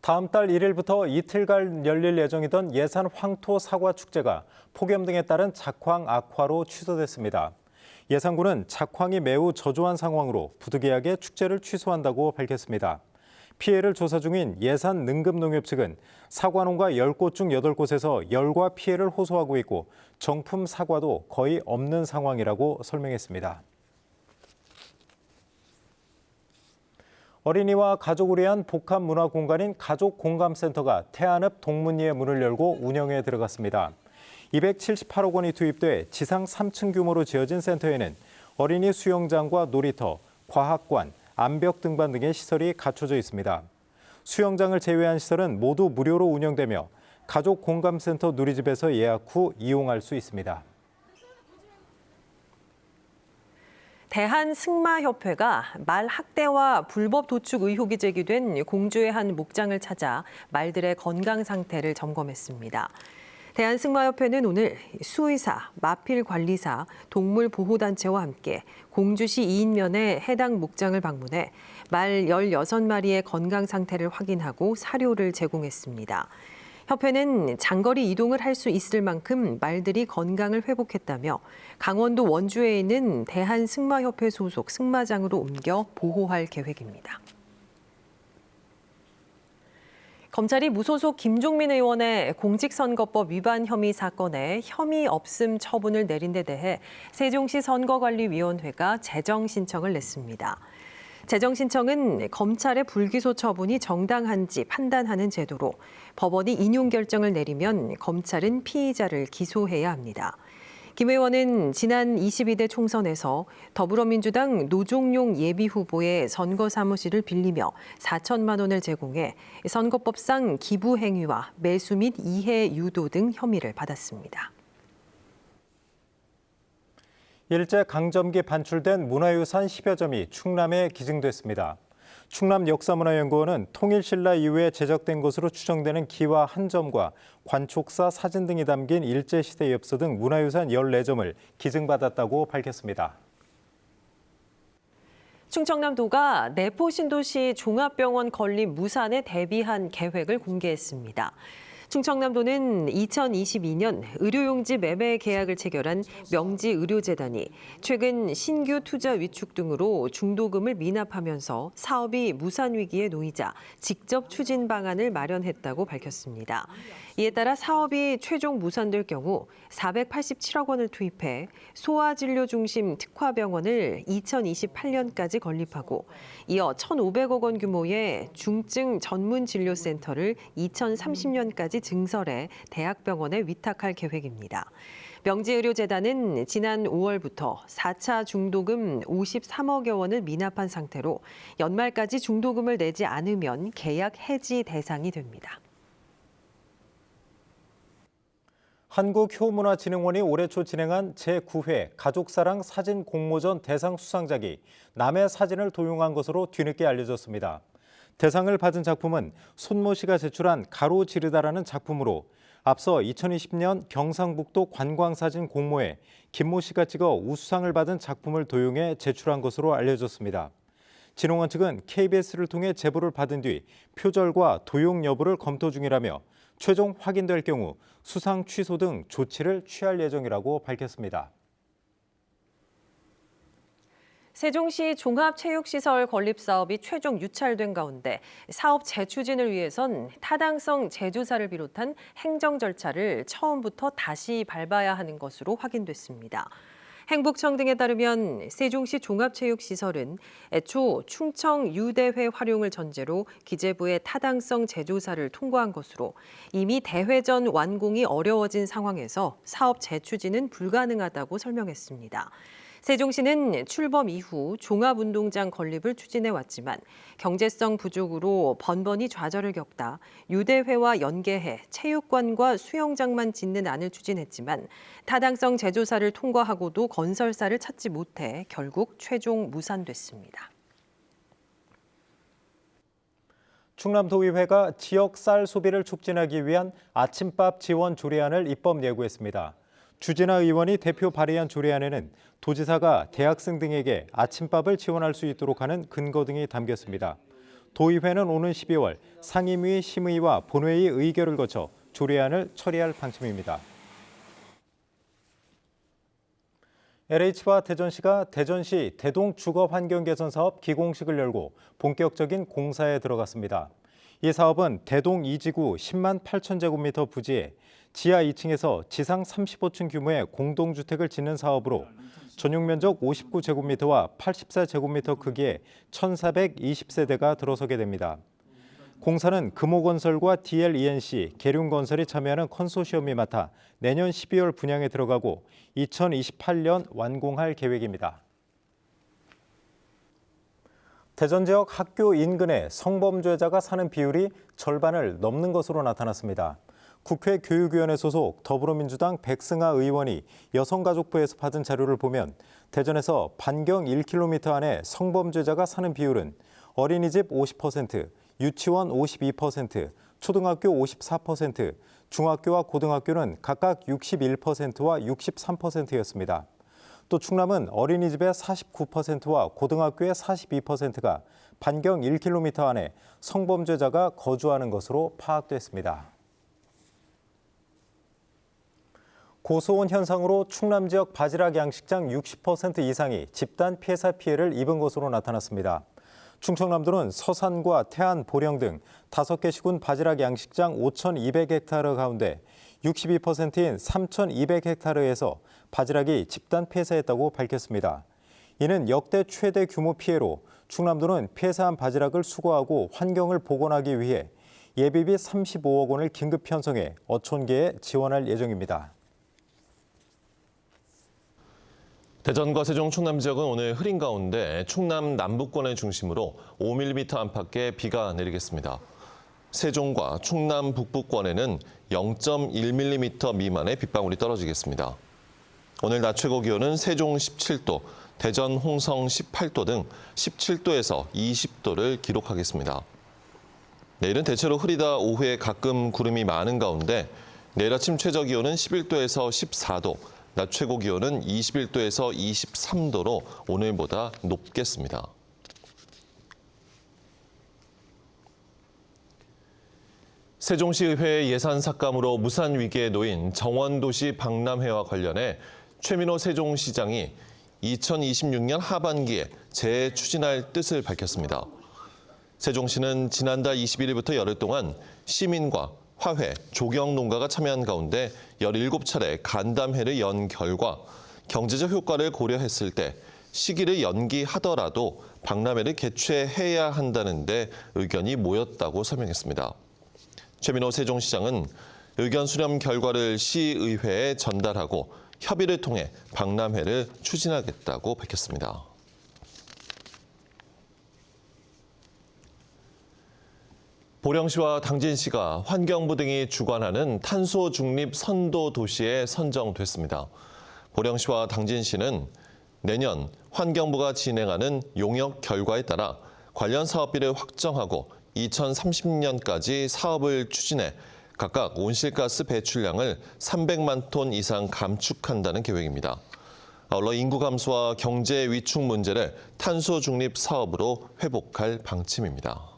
다음 달 1일부터 이틀간 열릴 예정이던 예산 황토 사과 축제가 폭염 등에 따른 작황 악화로 취소됐습니다. 예산군은 작황이 매우 저조한 상황으로 부득이하게 축제를 취소한다고 밝혔습니다. 피해를 조사 중인 예산 능급농협 측은 사과농가 10곳 중 8곳에서 열과 피해를 호소하고 있고 정품 사과도 거의 없는 상황이라고 설명했습니다. 어린이와 가족을 위한 복합 문화 공간인 가족공감센터가 태안읍 동문리에 문을 열고 운영에 들어갔습니다. 278억 원이 투입돼 지상 3층 규모로 지어진 센터에는 어린이 수영장과 놀이터, 과학관, 암벽 등반 등의 시설이 갖춰져 있습니다. 수영장을 제외한 시설은 모두 무료로 운영되며 가족공감센터 누리집에서 예약 후 이용할 수 있습니다. 대한승마협회가 말 학대와 불법 도축 의혹이 제기된 공주의 한 목장을 찾아 말들의 건강 상태를 점검했습니다. 대한승마협회는 오늘 수의사, 마필관리사, 동물보호단체와 함께 공주시 이인면의 해당 목장을 방문해 말 16마리의 건강 상태를 확인하고 사료를 제공했습니다. 협회는 장거리 이동을 할 수 있을 만큼 말들이 건강을 회복했다며 강원도 원주에 있는 대한승마협회 소속 승마장으로 옮겨 보호할 계획입니다. 검찰이 무소속 김종민 의원의 공직선거법 위반 혐의 사건에 혐의 없음 처분을 내린 데 대해 세종시 선거관리위원회가 재정 신청을 냈습니다. 재정 신청은 검찰의 불기소 처분이 정당한지 판단하는 제도로 법원이 인용 결정을 내리면 검찰은 피의자를 기소해야 합니다. 김 의원은 지난 22대 총선에서 더불어민주당 노종용 예비후보의 선거 사무실을 빌리며 4천만 원을 제공해 선거법상 기부 행위와 매수 및 이해 유도 등 혐의를 받았습니다. 일제강점기 반출된 문화유산 10여 점이 충남에 기증됐습니다. 충남역사문화연구원은 통일신라 이후에 제작된 것으로 추정되는 기와 한 점과 관촉사 사진 등이 담긴 일제시대 엽서 등 문화유산 14점을 기증받았다고 밝혔습니다. 충청남도가 내포신도시 종합병원 건립 무산에 대비한 계획을 공개했습니다. 충청남도는 2022년 의료용지 매매 계약을 체결한 명지의료재단이 최근 신규 투자 위축 등으로 중도금을 미납하면서 사업이 무산 위기에 놓이자 직접 추진 방안을 마련했다고 밝혔습니다. 이에 따라 사업이 최종 무산될 경우 487억 원을 투입해 소아진료 중심 특화병원을 2028년까지 건립하고 이어 1,500억 원 규모의 중증 전문진료센터를 2030년까지 증설해 대학병원에 위탁할 계획입니다. 명지의료재단은 지난 5월부터 4차 중도금 53억여 원을 미납한 상태로 연말까지 중도금을 내지 않으면 계약 해지 대상이 됩니다. 한국효문화진흥원이 올해 초 진행한 제9회 가족사랑 사진 공모전 대상 수상작이 남의 사진을 도용한 것으로 뒤늦게 알려졌습니다. 대상을 받은 작품은 손모 씨가 제출한 가로지르다라는 작품으로 앞서 2020년 경상북도 관광사진 공모에 김모 씨가 찍어 우수상을 받은 작품을 도용해 제출한 것으로 알려졌습니다. 진흥원 측은 KBS를 통해 제보를 받은 뒤 표절과 도용 여부를 검토 중이라며 최종 확인될 경우 수상 취소 등 조치를 취할 예정이라고 밝혔습니다. 세종시 종합체육시설 건립 사업이 최종 유찰된 가운데 사업 재추진을 위해선 타당성 재조사를 비롯한 행정 절차를 처음부터 다시 밟아야 하는 것으로 확인됐습니다. 행복청 등에 따르면 세종시 종합체육시설은 애초 충청 유대회 활용을 전제로 기재부의 타당성 재조사를 통과한 것으로 이미 대회 전 완공이 어려워진 상황에서 사업 재추진은 불가능하다고 설명했습니다. 세종시는 출범 이후 종합운동장 건립을 추진해왔지만 경제성 부족으로 번번이 좌절을 겪다 유대회와 연계해 체육관과 수영장만 짓는 안을 추진했지만 타당성 재조사를 통과하고도 건설사를 찾지 못해 결국 최종 무산됐습니다. 충남도의회가 지역 쌀 소비를 촉진하기 위한 아침밥 지원 조례안을 입법 예고했습니다. 주진아 의원이 대표 발의한 조례안에는 도지사가 대학생 등에게 아침밥을 지원할 수 있도록 하는 근거 등이 담겼습니다. 도의회는 오는 12월 상임위, 심의와 본회의 의결을 거쳐 조례안을 처리할 방침입니다. LH와 대전시가 대전시 대동 주거 환경 개선 사업 기공식을 열고 본격적인 공사에 들어갔습니다. 이 사업은 대동 2지구 10만 8천 제곱미터 부지에 지하 2층에서 지상 35층 규모의 공동주택을 짓는 사업으로 전용 면적 59제곱미터와 84제곱미터 크기의 1,420세대가 들어서게 됩니다. 공사는 금호건설과 DLENC, 계룡건설이 참여하는 컨소시엄이 맡아 내년 12월 분양에 들어가고 2028년 완공할 계획입니다. 대전 지역 학교 인근에 성범죄자가 사는 비율이 절반을 넘는 것으로 나타났습니다. 국회 교육위원회 소속 더불어민주당 백승하 의원이 여성가족부에서 받은 자료를 보면 대전에서 반경 1km 안에 성범죄자가 사는 비율은 어린이집 50%, 유치원 52%, 초등학교 54%, 중학교와 고등학교는 각각 61%와 63%였습니다. 또 충남은 어린이집의 49%와 고등학교의 42%가 반경 1km 안에 성범죄자가 거주하는 것으로 파악됐습니다. 고소온 현상으로 충남 지역 바지락 양식장 60% 이상이 집단 폐사 피해를 입은 것으로 나타났습니다. 충청남도는 서산과 태안, 보령 등 5개 시군 바지락 양식장 5,200헥타르 가운데 62%인 3,200헥타르에서 바지락이 집단 폐사했다고 밝혔습니다. 이는 역대 최대 규모 피해로 충남도는 폐사한 바지락을 수거하고 환경을 복원하기 위해 예비비 35억 원을 긴급 편성해 어촌계에 지원할 예정입니다. 대전과 세종, 충남 지역은 오늘 흐린 가운데 충남 남부권을 중심으로 5mm 안팎의 비가 내리겠습니다. 세종과 충남 북부권에는 0.1mm 미만의 빗방울이 떨어지겠습니다. 오늘 낮 최고 기온은 세종 17도, 대전, 홍성 18도 등 17도에서 20도를 기록하겠습니다. 내일은 대체로 흐리다 오후에 가끔 구름이 많은 가운데 내일 아침 최저 기온은 11도에서 14도, 낮 최고 기온은 21도에서 23도로 오늘보다 높겠습니다. 세종시의회 예산 삭감으로 무산 위기에 놓인 정원도시 박람회와 관련해 최민호 세종시장이 2026년 하반기에 재추진할 뜻을 밝혔습니다. 세종시는 지난달 21일부터 열흘 동안 시민과 화훼, 조경 농가가 참여한 가운데 17차례 간담회를 연 결과 경제적 효과를 고려했을 때 시기를 연기하더라도 박람회를 개최해야 한다는 데 의견이 모였다고 설명했습니다. 최민호 세종시장은 의견 수렴 결과를 시의회에 전달하고 협의를 통해 박람회를 추진하겠다고 밝혔습니다. 보령시와 당진시가 환경부 등이 주관하는 탄소 중립 선도 도시에 선정됐습니다. 보령시와 당진시는 내년 환경부가 진행하는 용역 결과에 따라 관련 사업비를 확정하고 2030년까지 사업을 추진해 각각 온실가스 배출량을 300만 톤 이상 감축한다는 계획입니다. 아울러 인구 감소와 경제 위축 문제를 탄소 중립 사업으로 회복할 방침입니다.